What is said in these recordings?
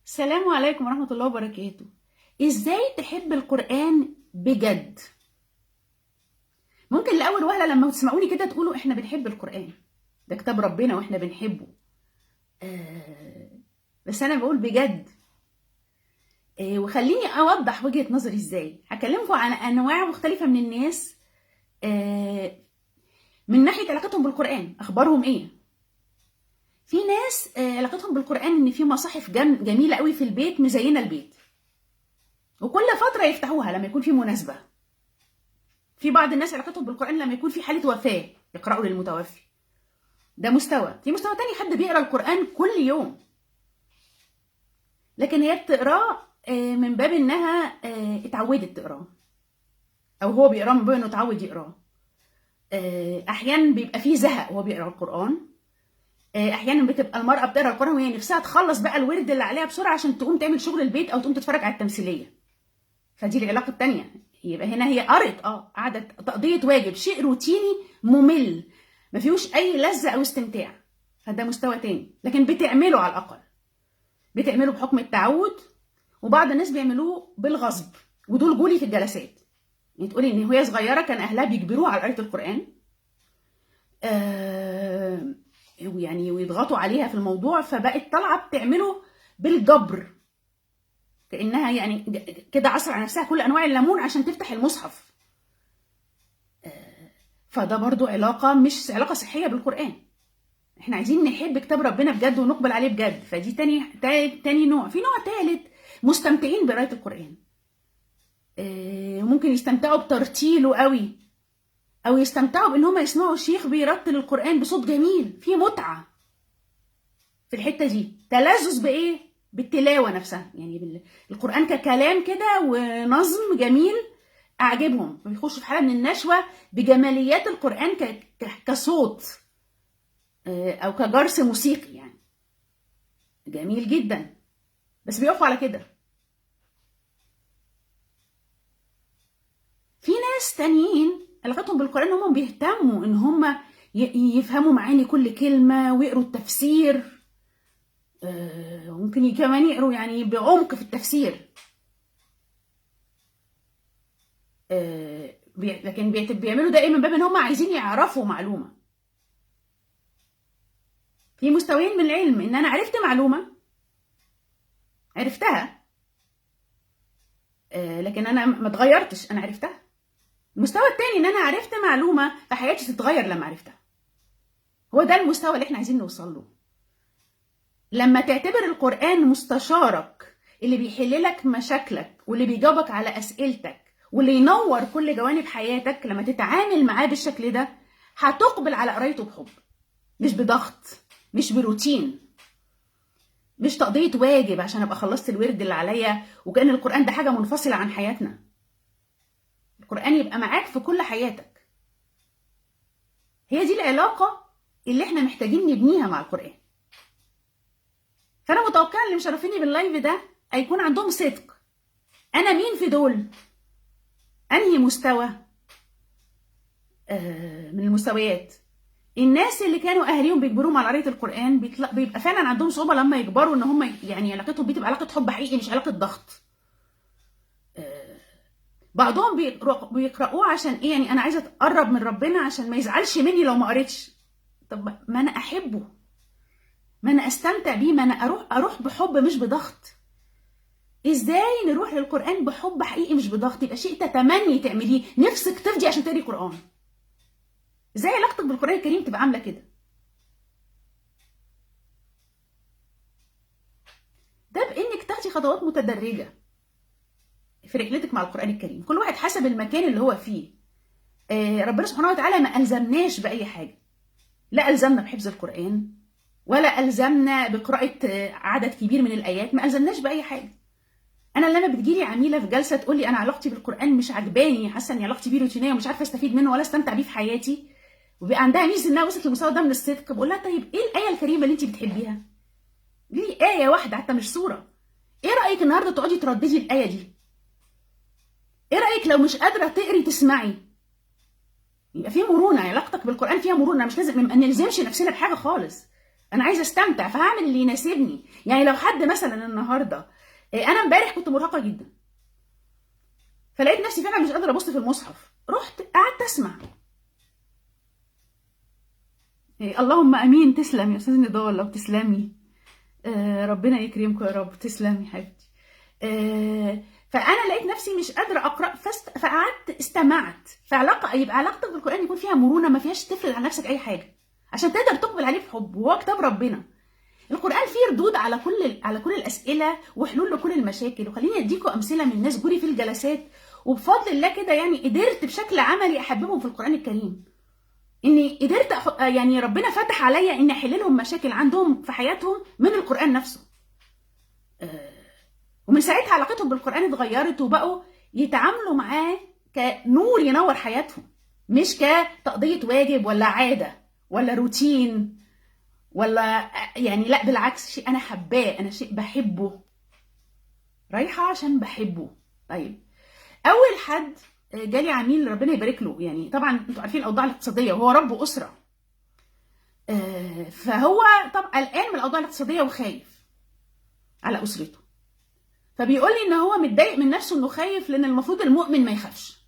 السلام عليكم ورحمة الله وبركاته. ازاي تحب القرآن بجد؟ ممكن لأول وهلة لما تسمعوني كده تقولوا احنا بنحب القرآن، ده كتاب ربنا واحنا بنحبه. بس انا بقول بجد. وخليني اوضح وجهة نظري ازاي. هكلمكم عن انواع مختلفة من الناس، من ناحية علاقتهم بالقرآن، اخبارهم ايه. في ناس علاقتهم بالقرآن ان في مصاحف جميلة قوي في البيت مزينة البيت، وكل فترة يفتحوها لما يكون في مناسبة. في بعض الناس علاقتهم بالقرآن لما يكون في حالة وفاة يقرأوا للمتوفي، ده مستوى. في مستوى تاني حد بيقرأ القرآن كل يوم، لكن هي بتقراه من باب انها اتعودت تقراه، او هو بيقراه من باب انه اتعود يقراه. احيانا بيبقى فيه زهق وهو بيقرا القرآن. احيانا بتبقى المرأة بتقرا القرآن وهي نفسها تخلص بقى الورد اللي عليها بسرعة عشان تقوم تعمل شغل البيت او تقوم تتفرج على التمثيلية. فدي العلاقة التانية. يبقى هنا هي قرت قعدت تقضية واجب، شيء روتيني ممل ما فيهوش اي لذة او استمتاع، فده مستوى تاني. لكن بتعمله على الاقل، بتعمله بحكم التعود، وبعض الناس بيعملوه بالغصب، ودول جولي في الجلسات. يعني تقولي ان وهي صغيرة كان اهلها بيجبروها على قراءة القرآن، يعني ويضغطوا عليها في الموضوع، فبقت طالعة بتعمله بالجبر، كأنها يعني كده عصر على نفسها كل أنواع الليمون عشان تفتح المصحف. فده برضو علاقة مش علاقة صحية بالقرآن. احنا عايزين نحب كتاب ربنا بجد ونقبل عليه بجد. فدي تاني نوع. في نوع تالت مستمتعين بقراءة القرآن، ممكن يستمتعوا بترتيله قوي، او يستمتعوا بان هم يسمعوا شيخ بيرتل القرآن بصوت جميل، في متعة في الحتة دي. تلذذ بايه؟ بالتلاوة نفسها، يعني القرآن ككلام كده ونظم جميل أعجبهم، بيخشوا في حالة من النشوة بجماليات القرآن كصوت أو كجرس موسيقي، يعني جميل جدا. بس بيقفوا على كده. في ناس تانيين علاقتهم بالقرآن إن هم بيهتموا إن هم يفهموا معاني كل كلمة ويقروا التفسير، ممكن كمان يقروا يعني بعمق في التفسير. لكن بيعملوا ده ايه؟ من باب ان هم عايزين يعرفوا معلومه. في مستويين من العلم، ان انا عرفت معلومه، عرفتها، لكن انا ما اتغيرتش، انا عرفتها. المستوى التاني ان انا عرفت معلومه فحياتي تتغير لما عرفتها. هو ده المستوى اللي احنا عايزين نوصل له. لما تعتبر القرآن مستشارك اللي بيحل لك مشاكلك واللي بيجاوبك على اسئلتك واللي ينور كل جوانب حياتك، لما تتعامل معاه بالشكل ده هتقبل على قرايته بحب، مش بضغط، مش بروتين، مش تقضية واجب عشان ابقى خلصت الورد اللي عليا وكأن القرآن ده حاجة منفصلة عن حياتنا. القرآن يبقى معاك في كل حياتك. هي دي العلاقة اللي احنا محتاجين نبنيها مع القرآن. فأنا متوقعة اللي مشرفيني باللايف ده هيكون عندهم صدق. أنا مين في دول؟ أنهي مستوى من المستويات؟ الناس اللي كانوا اهاليهم بيجبروهم على قراءه القران بيبقى فعلا عندهم صعوبه لما يكبروا ان هم يعني علاقتهم بتبقى علاقه حب حقيقي مش علاقه ضغط. بعضهم بيقرأوه عشان ايه؟ يعني انا عايزه اتقرب من ربنا عشان ما يزعلش مني لو ما قريتش. طب ما انا احبه، ما انا استمتع بيه، ما انا اروح بحب مش بضغط. ازاي نروح للقران بحب حقيقي مش بضغط؟ يبقى شيء تتمني تعمليه، نفسك تفضي عشان تقري قران. ازاي علاقتك بالقران الكريم تبقى عامله كده؟ ده بانك تاخدي خطوات متدرجه في رحلتك مع القرآن الكريم، كل واحد حسب المكان اللي هو فيه. ربنا سبحانه وتعالى ما ألزمناش بأي حاجة، لا ألزمنا بحفظ القرآن ولا ألزمنا بقراءة عدد كبير من الآيات، ما ألزمناش بأي حاجة. أنا لما بتجيلي عميلة في جلسة تقول لي أنا علاقتي بالقرآن مش عجباني، حاسة إن علاقتي بيه روتينية ومش عارفة أستفيد منه ولا أستمتع بيه في حياتي، وبيبقى عندها ميزة إنها وصلت للمستوى ده من الصدق، بقول لها طيب إيه الآية الكريمة اللي أنت بتحبيها؟ ليه آية واحدة حتى مش سورة. إيه رأيك النهاردة تقعدي ترددي الآية دي؟ ايه رايك لو مش قادره تقري تسمعي؟ يبقى في مرونه، علاقتك بالقران فيها مرونه. مش لازم ما نلزمش نفسنا بحاجه خالص. انا عايزه استمتع، فهعمل اللي يناسبني. يعني لو حد مثلا النهارده، انا امبارح كنت مرهقه جدا، فلقيت نفسي فعلا مش قادره ابص في المصحف، رحت قعدت اسمع. اللهم امين. تسلم يا استاذ نضال، لو تسلمي. ربنا يكرمكم يا رب. تسلمي حبيبتي. فانا لقيت نفسي مش قادره اقرا، فقعدت استمعت. يبقى علاقتك بالقران يكون فيها مرونه، ما فيهاش تفرض على نفسك اي حاجه، عشان تقدر تقبل عليه بحب، وهو كتاب ربنا. القران فيه ردود على كل الاسئله وحلول لكل المشاكل. وخليني اديكم امثله من ناس جولي في الجلسات، وبفضل الله كده يعني قدرت بشكل عملي احببهم في القران الكريم. اني قدرت يعني ربنا فتح عليا اني احل لهم مشاكل عندهم في حياتهم من القران نفسه. ومن ساعتها علاقتهم بالقران اتغيرت، وبقوا يتعاملوا معاه كنور ينور حياتهم، مش كتقضيه واجب ولا عاده ولا روتين ولا يعني. لا بالعكس، شيء انا حباه، انا شيء بحبه، رايحه عشان بحبه. طيب، اول حد جالي عميل ربنا يبارك له، يعني طبعا انتوا عارفين الاوضاع الاقتصاديه، وهو رب اسره، فهو طبعا قلقان من الاوضاع الاقتصاديه وخايف على اسرته. فبيقول لي ان هو متضايق من نفسه، انه خايف، لان المفروض المؤمن ما يخافش.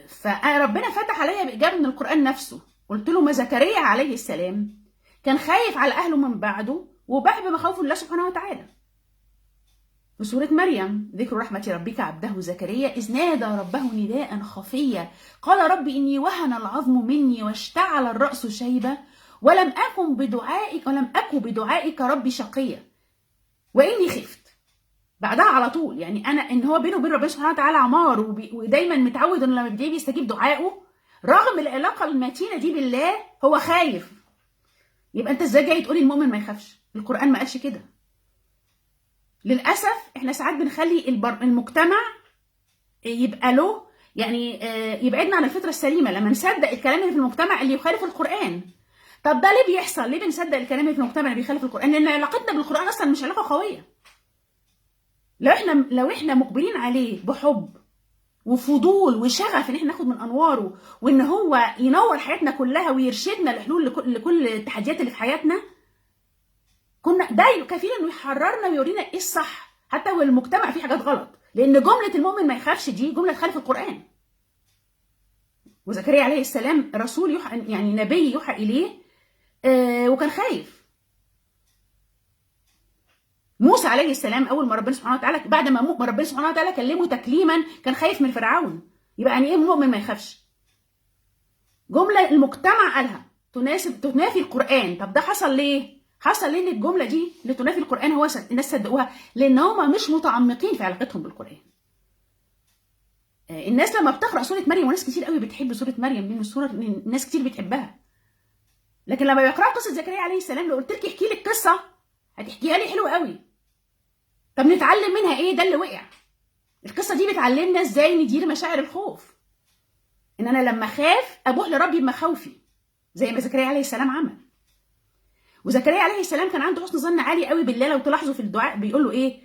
فربنا فتح عليا باجابه من القران نفسه. قلت له ما زكريا عليه السلام كان خايف على اهله من بعده، وبح بمخاوف الله سبحانه وتعالى. في سورة مريم، ذكر رحمة ربك عبده زكريا إذ نادى ربه نداء خفيا قال رب إني وهن العظم مني واشتعل الرأس شيبة ولم أكن بدعائك ربي شقيا وإني خفت. بعدها على طول يعني إن هو بينه وبين ربنا سبحانه وتعالى عمار، ودايما متعود إنه لما بيستجيب دعائه رغم العلاقة المتينة دي بالله هو خايف. يبقى أنت إزاي جاي تقولي المؤمن ما يخافش؟ القرآن ما قالش كده. للأسف احنا ساعات بنخلي المجتمع يبقى له يعني يبعدنا عن الفطرة السليمة لما نصدق الكلام اللي في المجتمع اللي يخالف القرآن. طب ده ليه بيحصل؟ ليه بنصدق الكلام اللي في المجتمع اللي بيخالف القرآن؟ لأن علاقتنا بالقرآن أصلا مش علاقة قوية. لو احنا مقبلين عليه بحب وفضول وشغف ان احنا ناخد من انواره، وان هو ينور حياتنا كلها ويرشدنا لحلول لكل التحديات اللي في حياتنا، كنا ده كفيل انه يحررنا ويورينا ايه الصح، حتى والمجتمع فيه حاجات غلط. لان جمله المؤمن ما يخافش دي جمله تخالف القران. وزكريا عليه السلام رسول يوحى، يعني نبي يوحى اليه، وكان خايف. موسى عليه السلام اول ما ربنا سبحانه وتعالى بعد ما ربنا سبحانه وتعالى كلمه تكليما كان خايف من فرعون. يبقى يعني ايه المؤمن ما يخافش؟ جمله المجتمع قالها تنافي القران. طب ده حصل ليه؟ حصل ليه ان الجمله دي اللي تنافي القران هو الناس صدقوها؟ لان هم مش متعمقين في علاقتهم بالقران. الناس لما بتقرا سوره مريم، وناس كتير قوي بتحب سوره مريم، دي من السوره ناس كتير بتحبها، لكن لما بيقراوا قصه زكريا عليه السلام لو قلت لك احكي لي القصه هتحكيها لي حلوه قوي. طب نتعلم منها ايه؟ ده اللي وقع. القصه دي بتعلمنا ازاي ندير مشاعر الخوف، ان انا لما اخاف ابوح لربي بمخاوفي زي ما زكريا عليه السلام عمل. وزكريا عليه السلام كان عنده حسن ظن عالي قوي بالله. لو تلاحظوا في الدعاء بيقول له ايه؟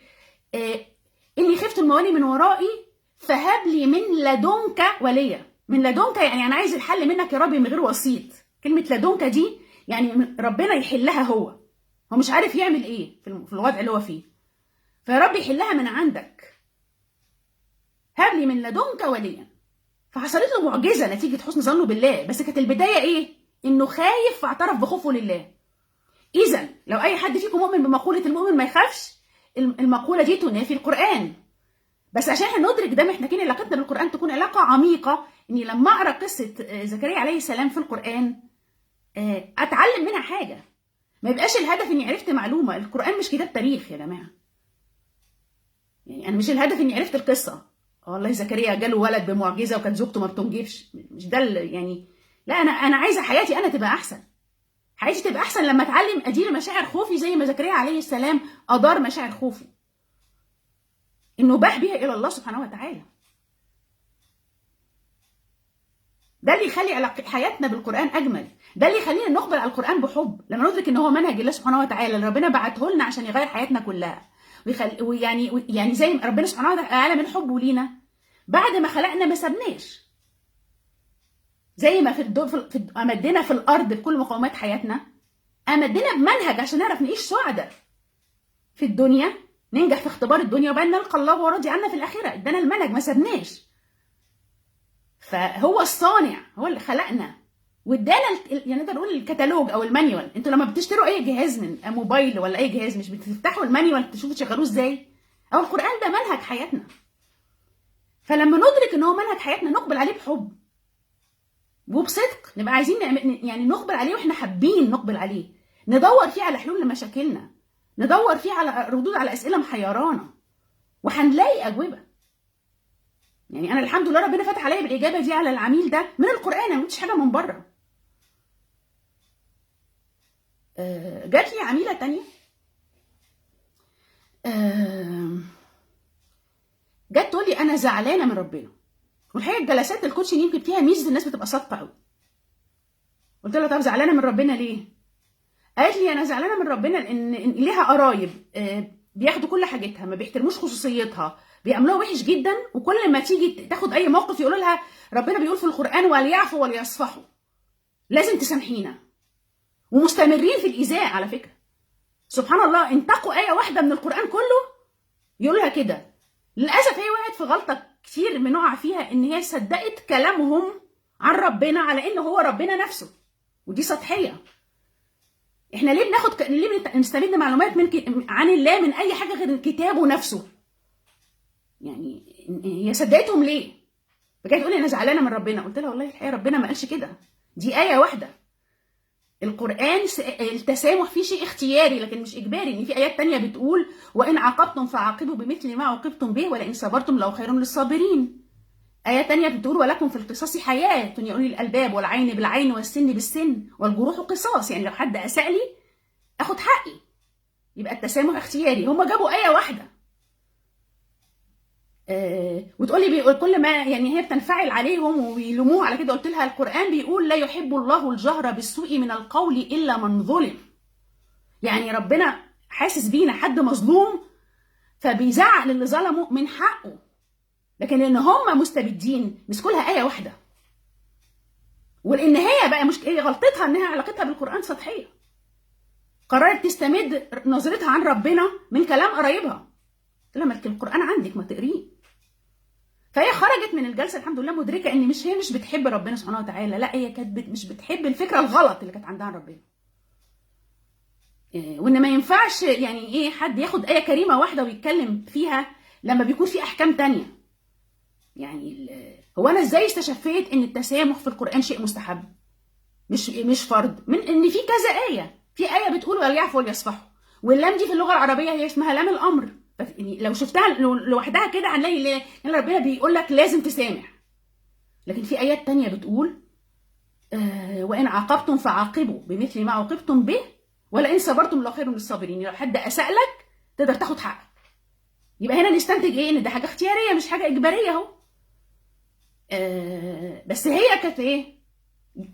اني خفت الموالي من ورائي فهب لي من لدنك وليا. من لدنك يعني انا عايز الحل منك يا ربي من غير وسيط. كلمه لدنك دي يعني ربنا يحلها، هو مش عارف يعمل ايه في الوضع اللي هو فيه، فيا رب يحلها من عندك، هب لي من لدنك وليا. فحصلت له معجزه نتيجه حسن ظنه بالله، بس كانت البدايه ايه؟ انه خايف فاعترف بخوفه لله. إذا لو أي حد فيكم مؤمن بمقولة المؤمن ما يخافش، المقولة دي تنافي القرآن. بس عشان احنا ندرك ده محتاجين علاقتنا بالقرآن تكون علاقة عميقة، إني لما أقرأ قصة زكريا عليه السلام في القرآن أتعلم منها حاجة. ما يبقاش الهدف إني عرفت معلومة. القرآن مش كتاب تاريخ يا جماعة. يعني أنا مش الهدف إني عرفت القصة، والله زكريا جاله ولد بمعجزة وكانت زوجته ما بتنجبش، مش ده يعني. لا، أنا عايزة حياتي أنا تبقى أحسن. حياتي تبقى احسن لما اتعلم ادير مشاعر خوفي زي ما زكريا عليه السلام ادار مشاعر خوفه، انه باح بيها الى الله سبحانه وتعالى. ده اللي يخلي حياتنا بالقران اجمل. ده اللي يخلينا نقبل على القران بحب، لما ندرك ان هو منهج الله سبحانه وتعالى اللي ربنا بعته لنا عشان يغير حياتنا كلها. ويعني زي ربنا سبحانه وتعالى من حبه لينا بعد ما خلقنا ما سابناش. زي ما امدنا في الارض بكل مقومات حياتنا، امدنا بمنهج عشان نعرف نعيش سعداء في الدنيا، ننجح في اختبار الدنيا وبعدين نلقى الله وراضي عنا في الاخره. ادانا المنهج ما سابناش. فهو الصانع، هو اللي خلقنا وادانا يعني نقدر نقول الكتالوج او المانيوال. انتوا لما بتشتروا اي جهاز من موبايل ولا اي جهاز مش بتفتحوا المانيوال تشوفوا تشغلوه ازاي؟ او القران ده منهج حياتنا. فلما ندرك ان هو منهج حياتنا نقبل عليه بحب وبصدق، نبقى عايزين يعني نقبل عليه واحنا حابين نقبل عليه، ندور فيه على حلول لمشاكلنا، ندور فيه على ردود على اسئله محيرانا، وهنلاقي اجوبه. يعني انا الحمد لله ربنا فتح عليا بالاجابه دي على العميل ده من القران، ما قلتش حاجه من بره. جات لي عميله تانية جت تقول لي انا زعلانه من ربنا. والحقيقه جلسات الكوتشنج يمكن فيها ميزه الناس بتبقى صادقه قوي. قلت لها طب زعلانه من ربنا ليه؟ قالت لي انا زعلانه من ربنا لان ليها قرايب بياخدوا كل حاجتها، ما بيحترموش خصوصيتها، بيعملوها وحش جدا، وكل ما تيجي تاخد اي موقف يقولوا لها ربنا بيقول في القران وليعفوا وليصفحوا، لازم تسامحينا. ومستمرين في الايذاء على فكره. سبحان الله، انتقوا ايه واحده من القران كله يقولوا لها كده. للاسف هي وقعت في غلطه كتير بنقع فيها، ان هي صدقت كلامهم عن ربنا على انه هو ربنا نفسه، ودي سطحيه. احنا ليه بنستمد معلومات عن الله من اي حاجه غير كتابه نفسه؟ يعني هي صدقتهم ليه؟ فكانت تقول لي انا زعلانه من ربنا. قلت لها والله الحقيقه ربنا ما قالش كده، دي ايه واحده. القران التسامح فيه شيء اختياري لكن مش اجباري. ان في ايات تانية بتقول وان عاقبتم فعاقبوا بمثل ما عوقبتم به ولئن صبرتم لو خير للصابرين. آية تانية بتقول ولكم في القصاص حياة يا أولي الألباب، والعين بالعين والسن بالسن والجروح قصاص. يعني لو حد أساء لي أخد حقي. يبقى التسامح اختياري. هم جابوا آية واحدة وتقولي كل ما يعني هي بتنفعل عليهم ويلوموها على كده. قلت لها القرآن بيقول لا يحب الله الجهر بالسوء من القول إلا من ظلم. يعني ربنا حاسس بينا حد مظلوم فبيزعق للي ظلمه من حقه، لكن ان هم مستبدين مسكوا لها ايه واحده. ولان هي بقى هي غلطتها انها علاقتها بالقران سطحيه، قررت تستمد نظرتها عن ربنا من كلام قرايبها. قلت لها القران عندك ما تقريه. فهي خرجت من الجلسه الحمد لله مدركه ان هي مش بتحب ربنا سبحانه وتعالى، لا هي كانت مش بتحب الفكره الغلط اللي كانت عندها عن ربنا. وان ما ينفعش يعني ايه حد ياخد ايه كريمه واحده ويتكلم فيها لما بيكون في احكام تانية. يعني هو انا ازاي استشفيت ان التسامح في القران شيء مستحب مش فرض؟ من ان في كذا ايه. في ايه بتقول وليعفوا وليصفحوا، واللام دي في اللغه العربيه هي اسمها لام الامر. يعني لو شفتها لوحدها كده هنلاقي ان ربنا بيقول لك لازم تسامح. لكن في ايات تانية بتقول وان عاقبتم فعاقبوا بمثل ما عوقبتم به ولئن صبرتم لخير للصابرين. لو حد اساء لك تقدر تاخد حقك. يبقى هنا نستنتج ايه؟ ان ده حاجه اختياريه مش حاجه اجباريه اهو. بس هي كانت ايه؟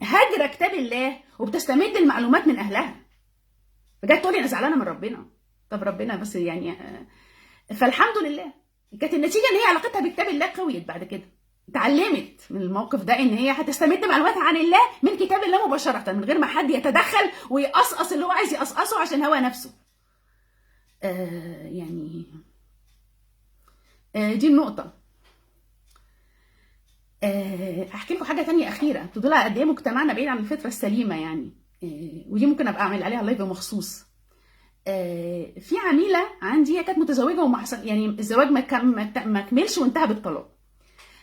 هاجره كتاب الله وبتستمد المعلومات من اهلها، فجت تقول لي انا زعلانه من ربنا. طب ربنا بس يعني فالحمد لله كانت النتيجه ان هي علاقتها بكتاب الله قويت. بعد كده اتعلمت من الموقف ده ان هي هتستمد معلوماتها عن الله من كتاب الله مباشره من غير ما حد يتدخل ويقصقص اللي هو عايز يقصقصه عشان هو نفسه. يعني دي النقطه. احكي لكم حاجه تانية اخيره تدل على قد ايه مجتمعنا بعيد عن الفطره السليمه يعني. ودي ممكن ابقى اعمل عليها لايف مخصوص. في عميله عندي هي كانت متزوجه وما حصل يعني الزواج ما كملش وانتهى بالطلاق.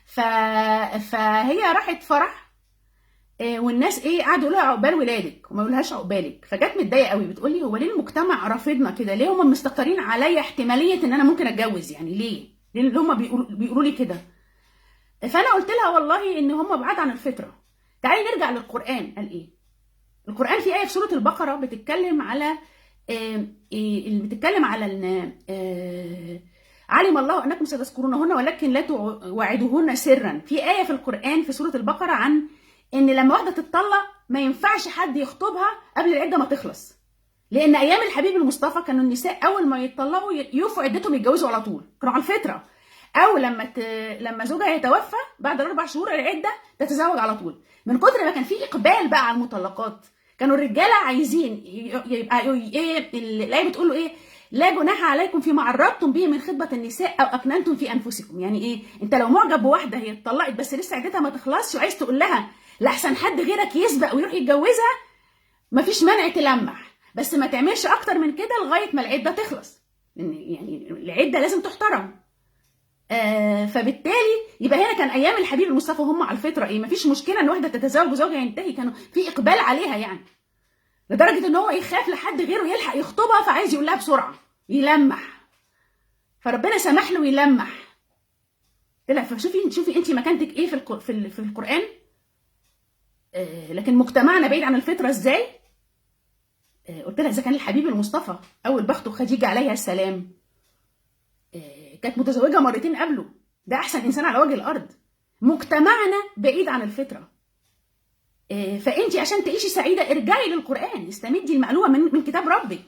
فهي راحت فرح والناس ايه قعدوا يقولوا لها عقبال ولادك وما يقولهاش عقبالك. فجت متضايقه قوي بتقول لي هو ليه المجتمع رافضنا كده؟ ليه هم مستكترين عليا احتماليه ان انا ممكن اتجوز؟ يعني ليه هم بيقولوا لي كده؟ فانا قلت لها والله ان هم بعاد عن الفطره. تعالي نرجع للقران. قال ايه القران؟ في ايه في سوره البقره بتتكلم على علم الله انكم ستذكرونهن ولكن لا توعدوهن سرا. في ايه في القران في سوره البقره عن ان لما واحده تتطلق ما ينفعش حد يخطبها قبل العده ما تخلص، لان ايام الحبيب المصطفى كانوا النساء اول ما يتطلقوا يوفوا عدتهم يتجوزوا على طول، كانوا على الفطره. او لما زوجها يتوفى بعد 4 شهور العده تتزوج على طول. من كتر ما كان في اقبال بقى على المطلقات، كانوا الرجاله عايزين يبقى ايه، الايه بتقول له ايه؟ لا جناح عليكم فيما عرضتم به من خطبه النساء او اكننتم في انفسكم. يعني ايه؟ انت لو معجب بواحده هي اتطلقت بس لسه عدتها ما تخلصش وعايز تقول لها لاحسن حد غيرك يسبق ويروح يتجوزها، مفيش مانع تلمح، بس ما تعملش اكتر من كده لغايه ما العده تخلص، يعني العده لازم تحترم. فبالتالي يبقى هنا كان ايام الحبيب المصطفى هم على الفطره ايه، مفيش مشكله ان واحده تتزوج وزوجها ينتهي، كانوا في اقبال عليها يعني، لدرجه ان هو يخاف لحد غيره يلحق يخطبها فعايز يقول لها بسرعه يلمح، فربنا سمح له يلمح. طلع شوفي انت مكانتك ايه في القران. لكن مجتمعنا بعيد عن الفطره ازاي. قلت لها اذا كان الحبيب المصطفى اول بخته خديجه عليها السلام كانت متزوجه مرتين قبله، ده احسن انسان على وجه الارض. مجتمعنا بعيد عن الفطره. فانت عشان تعيشي سعيده ارجعي للقران، استمدي المعلومه من كتاب ربك.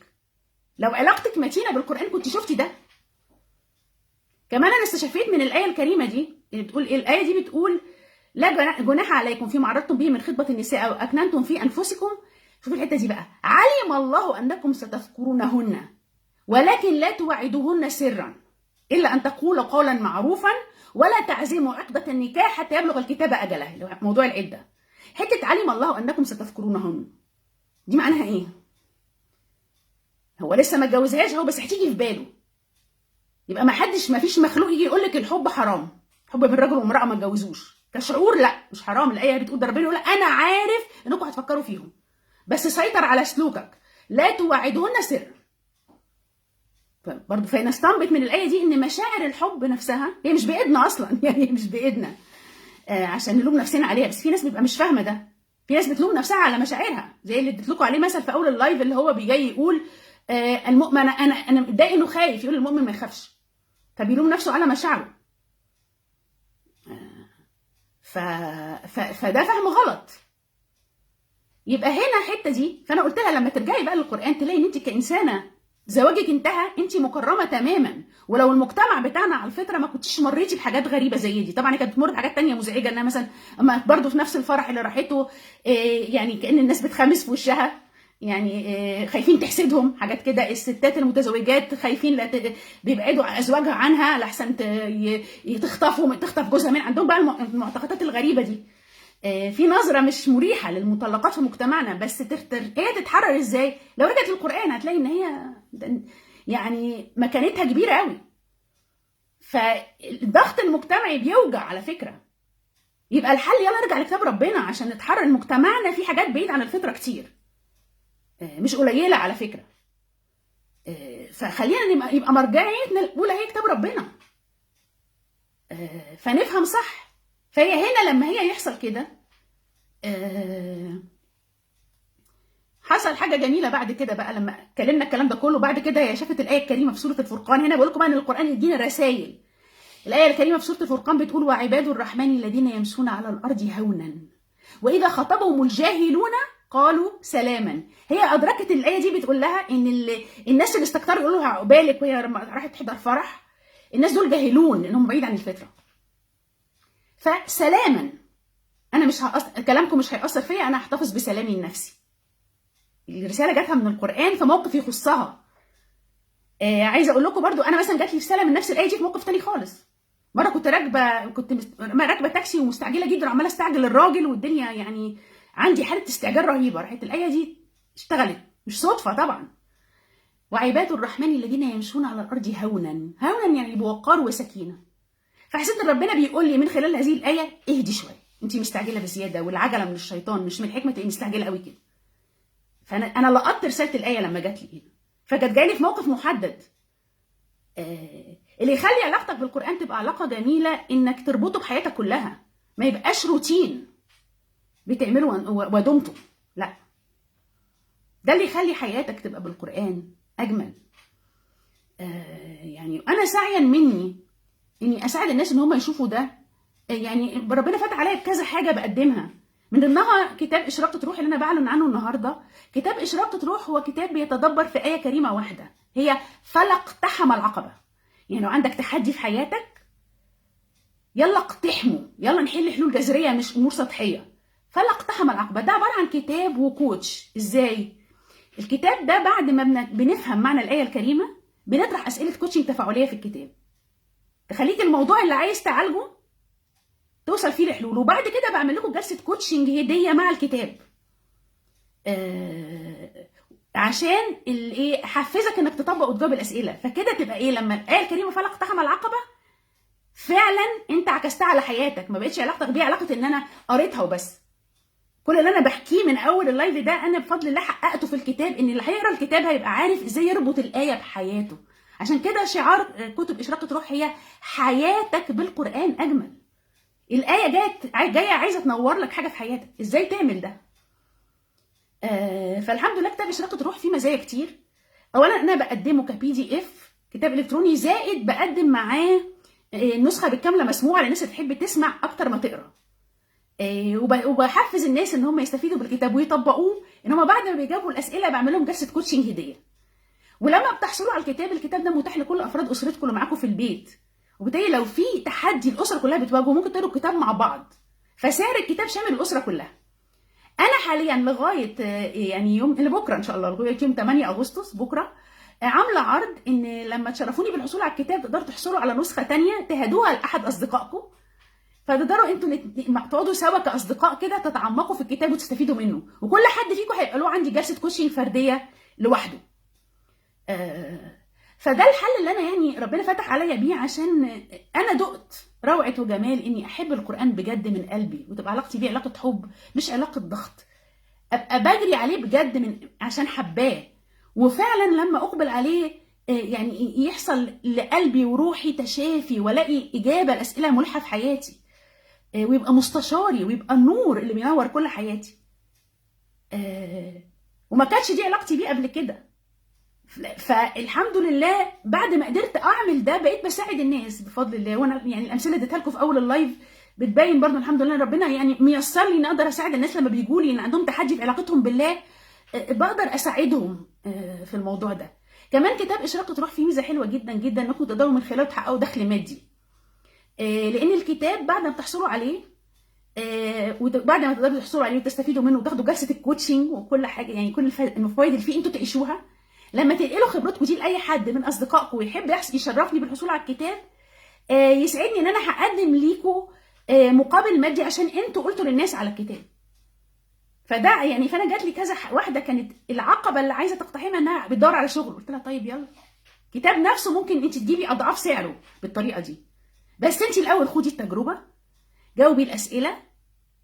لو علاقتك متينه بالقران كنت شفتي ده. كمان انا استشفيت من الايه الكريمه دي اللي بتقول ايه، الايه دي بتقول لا جناح عليكم فيما عرضتم به من خطبه النساء او اكننتم في انفسكم. شوفوا الحته دي بقى، علم الله انكم ستذكرونهن ولكن لا توعدوهن سرا الا ان تقولوا قولا معروفا ولا تعزموا عقده النكاح حتى يبلغ الكتاب اجله. موضوع العده، حته علم الله انكم ستذكرونهن دي معناها ايه؟ هو لسه ما اتجوزهاش اهو، بس هتيجي في باله. يبقى ما فيش مخلوق يجي يقول لك الحب حرام، حب بين رجل وامراه ما اتجوزوش كشعور، لا مش حرام. الايه بتقول ده ربنا يقول انا عارف انكم هتفكروا فيهم بس سيطر على سلوكك، لا توعدهن سر. برضه فنستنبط من الايه دي ان مشاعر الحب نفسها هي مش بايدنا اصلا، يعني مش بايدنا عشان نلوم نفسنا عليها. بس في ناس بيبقى مش فاهمه ده، في ناس بتلوم نفسها على مشاعرها، زي اللي اديت لكم عليه مثل في اول اللايف اللي هو بيجي يقول المؤمن انا متضايق انه خايف، يقول المؤمن ما يخافش، فبيلوم نفسه على مشاعره. فده فهم غلط. يبقى هنا الحته دي، فانا قلت لها لما ترجعي بقى للقران تلاقي ان انت كانسانه زواجك انتهى، انت مكرمه تماما. ولو المجتمع بتاعنا على الفطره ما كنتيش مريتي بحاجات غريبه زي دي. طبعا كانت بتمر بحاجات تانية مزعجه، انها مثلا اما برضه في نفس الفرح اللي راحته يعني كأن الناس بتخمس في وشها، يعني خايفين تحسدهم حاجات كده. الستات المتزوجات خايفين بيبعدوا ازواجها عنها لحسن تخطف جوزها من عندهم. بقى المعتقدات الغريبه دي في نظره مش مريحه للمطلقات في مجتمعنا. بس هي تتحرر ازاي؟ لو رجعت للقران هتلاقي ان هي يعني مكانتها كبيره قوي. فالضغط المجتمعي بيوجع على فكره. يبقى الحل يلا نرجع لكتاب ربنا عشان نتحرر. مجتمعنا في حاجات بعيد عن الفطره كتير، مش قليله على فكره. فخلينا يبقى مرجعيتنا الاولى هي كتاب ربنا، فنفهم صح. فهي هنا لما هي يحصل كده حصل حاجه جميله بعد كده بقى. لما اتكلمنا الكلام ده كله بعد كده هي شافت الايه الكريمه في سوره الفرقان. هنا بقول لكم بقى ان القران يدينا رسائل. الايه الكريمه في سوره الفرقان بتقول وعباد الرحمن الذين يمشون على الارض هونا واذا خاطبهم الجاهلون قالوا سلاما. هي ادركت الايه دي بتقول لها ان الناس اللي استكتروا يقولوا لها عقبالك وهي راحت تحضر فرح، الناس دول جاهلون انهم بعيد عن الفطره. فسلاما، انا مش كلامكم مش هيأثر فيا، انا هحتفظ بسلامي النفسي. الرساله جاتها من القران في موقف يخصها. عايزه اقول لكم برضو انا مثلا جات لي رساله من نفس الايه دي في موقف تاني خالص. مره كنت راكبه تاكسي ومستعجله جدا وعماله استعجل الراجل والدنيا يعني عندي حاله استعجال رهيبه. راحت الايه دي اشتغلت، مش صدفه طبعا. وعباد الرحمن الذين يمشون على الارض هونا، هونا يعني بوقار وسكينه. فحسيت ان ربنا بيقول لي من خلال هذه الايه اهدي شويه، انت مستعجله بزياده والعجله من الشيطان، مش من الحكمه تبقي مستعجله قوي كده. فانا لقطت رساله الايه لما جات لي هنا، فكانت جايه لي في موقف محدد. اللي يخلي علاقتك بالقران تبقى علاقه جميله انك تربطه بحياتك كلها، ما يبقاش روتين بتعمله ودمته، لا، ده اللي يخلي حياتك تبقى بالقران اجمل. يعني انا سعيا مني اني اساعد الناس ان هم يشوفوا ده. يعني ربنا فتح عليا بكذا حاجه بقدمها، من ضمنها كتاب اشراقه روح اللي انا بعلن عنه النهارده. كتاب اشراقه روح هو كتاب بيتدبر في ايه كريمه واحده، هي فلا اقتحم العقبه. يعني لو عندك تحدي في حياتك يلا اقتحموا، يلا نحل حلول جذريه مش امور سطحيه. فلا اقتحم العقبه ده عباره عن كتاب وكوتش. ازاي؟ الكتاب ده بعد ما بنفهم معنى الايه الكريمه بنطرح اسئله كوتشنج تفاعليه في الكتاب تخليك الموضوع اللي عايز تعالجه توصل فيه لحلول. وبعد كده بعمل لكم جلسه كوتشنج هديه مع الكتاب عشان ايه، احفزك انك تطبق وتجاوب الاسئله. فكده تبقى ايه، لما الايه الكريمه فلا اقتحم العقبه فعلا انت عكستها على حياتك، ما بقتش علاقتك بيها علاقه ان انا قريتها وبس. كل اللي انا بحكيه من اول اللايف ده انا بفضل الله حققته في الكتاب، ان اللي هيقرا الكتاب هيبقى عارف ازاي يربط الايه بحياته. عشان كده شعار كتب اشراقه روح هي حياتك بالقران اجمل. الايه جايه عايزه تنور لك حاجه في حياتك، ازاي تعمل ده. فالحمد لله كتاب اشراقه روح فيه مزايا كتير. اولا انا بقدمه كبي دي اف كتاب الكتروني، زائد بقدم معاه نسخه بالكامله مسموعه للناس اللي تحب تسمع اكتر ما تقرا. وبحفز الناس ان هم يستفيدوا بالكتاب ويطبقوه، ان هم بعد ما بيجاوبوا الاسئله بعمل لهم جلسه كوتشنج هديه. ولما بتحصلوا على الكتاب ده متاح لكل افراد اسرتكم اللي معاكم في البيت. وبالتالي لو في تحدي الاسره كلها بتواجهه ممكن تقروا الكتاب مع بعض، فسعر الكتاب شامل الاسره كلها. انا حاليا لغايه يعني يوم اللي بكره ان شاء الله، لغايه يوم 8 اغسطس بكره، عامله عرض ان لما تشرفوني بالحصول على الكتاب تقدروا تحصلوا على نسخه ثانيه تهدوها لاحد اصدقائكم، فتقدروا انتوا تقعدوا سوا كاصدقاء كده تتعمقوا في الكتاب وتستفيدوا منه. وكل حد فيكم هيبقى له عندي جلسه كوتشنج فرديه لوحده. فده الحل اللي انا يعني ربنا فتح عليا بيه، عشان انا دقت روعه وجمال اني احب القران بجد من قلبي، وتبقى علاقتي بيه علاقه حب مش علاقه ضغط. ابقى بجري عليه بجد من عشان حباه، وفعلا لما اقبل عليه يعني يحصل لقلبي وروحي تشافي، والاقي اجابه لاسئله ملحه في حياتي، ويبقى مستشاري، ويبقى النور اللي بينور كل حياتي. وما كانتش دي علاقتي بيه قبل كده. فالحمد لله بعد ما قدرت اعمل ده بقيت بساعد الناس بفضل الله. وانا يعني الامثله اللي اديتها لكم في اول اللايف بتبين برضو الحمد لله ربنا يعني ميسر لي ان اقدر اساعد الناس لما بيجوا لي ان عندهم تحدي في علاقتهم بالله، بقدر اساعدهم في الموضوع ده. كمان كتاب اشراقه روح فيه ميزه حلوه جدا جدا، انكم تقدروا من خلاله تحققوا دخل مادي. لان الكتاب بعد ما بتحصلوا عليه وبعد ما تقدروا تحصلوا عليه وتستفيدوا منه وتاخدوا جلسه الكوتشنج وكل حاجه، يعني كل الفوائد اللي فيه انتوا تعيشوها، لما تنقلوا خبرتكم دي لاي حد من اصدقائكم ويحب يشرفني بالحصول على الكتاب، يسعدني ان انا هقدم ليكم مقابل مادي عشان انتوا قلتوا للناس على الكتاب. فده يعني فانا جات لي كذا واحده كانت العقبه اللي عايزه تقتحمها انها بتدور على شغل، قلت لها طيب يلا الكتاب نفسه ممكن انت تجيبي اضعاف سعره بالطريقه دي، بس انت الاول خدي التجربه، جاوبي الاسئله،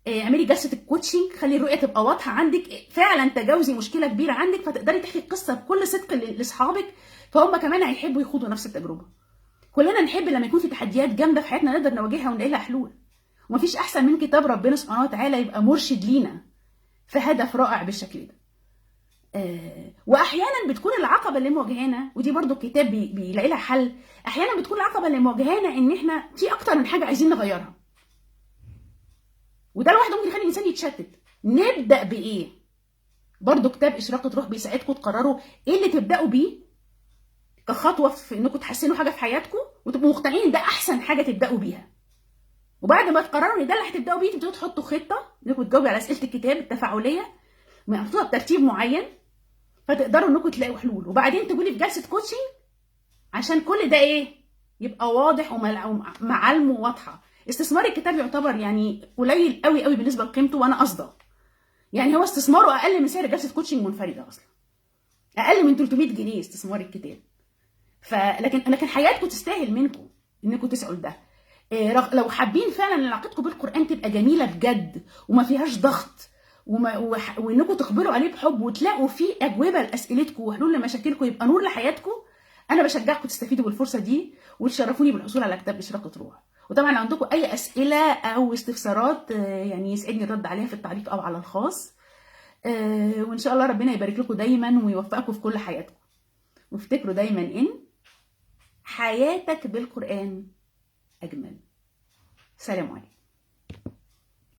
اعملي جلسه الكوتشنج، خلي الرؤيه تبقى واضحه عندك، فعلا تجاوزي مشكله كبيره عندك فتقدري تحكي القصه بكل صدق لاصحابك، فهم كمان هيحبوا يخوضوا نفس التجربه. كلنا نحب لما يكون في تحديات جامده في حياتنا نقدر نواجهها ونلاقي لها حلول، ومفيش احسن من كتاب ربنا سبحانه وتعالى يبقى مرشد لينا في هدف رائع بالشكل ده. واحيانا بتكون العقبه اللي مواجهانا، ودي برضو الكتاب بيلاقي لها حل، احيانا بتكون العقبه اللي مواجهانا ان احنا في اكتر من حاجه عايزين نغيرها، وده لوحده ممكن يخلي الانسان يتشتت. نبدا بايه؟ برضو كتاب اشراقه روح بيساعدكم تقرروا ايه اللي تبداوا بيه كخطوه في انكم تحسنوا حاجه في حياتكم، وتبقوا مقتنعين ان ده احسن حاجه تبداوا بيها. وبعد ما تقرروا ان ده اللي هتبداوا بيه تبداوا تحطوا خطه انكم تجاوبوا على اسئله الكتاب التفاعليه محطوطه بترتيب معين، فتقدروا انكم تلاقوا حلول. وبعدين تقولي في جلسه كوتشنج عشان كل ده ايه يبقى واضح ومعالمه واضحه. استثمار الكتاب يعتبر يعني قليل قوي قوي بالنسبه لقيمته، وانا قصده يعني هو استثماره اقل من سعر جلسه كوتشنج منفرده اصلا، اقل من 300 جنيه استثمار الكتاب. لكن حياتكم تستاهل منكم انكم تسعوا لده. لو حابين فعلا ان علاقتكم بالقران تبقى جميله بجد وما فيهاش ضغط، وانكم تخبروا عليه بحب وتلاقوا فيه اجوبه لاسئلتكم وحلول لمشاكلكم، يبقى نور لحياتكم، انا بشجعكم تستفيدوا بالفرصه دي وتشرفوني بالحصول على كتاب اشراقه روح. وطبعا لو عندكم اي اسئله او استفسارات يعني يسعدني الرد عليها في التعليق او على الخاص. وان شاء الله ربنا يبارك لكم دايما ويوفقكم في كل حياتكم. وافتكروا دايما ان حياتك بالقران اجمل. سلام عليكم.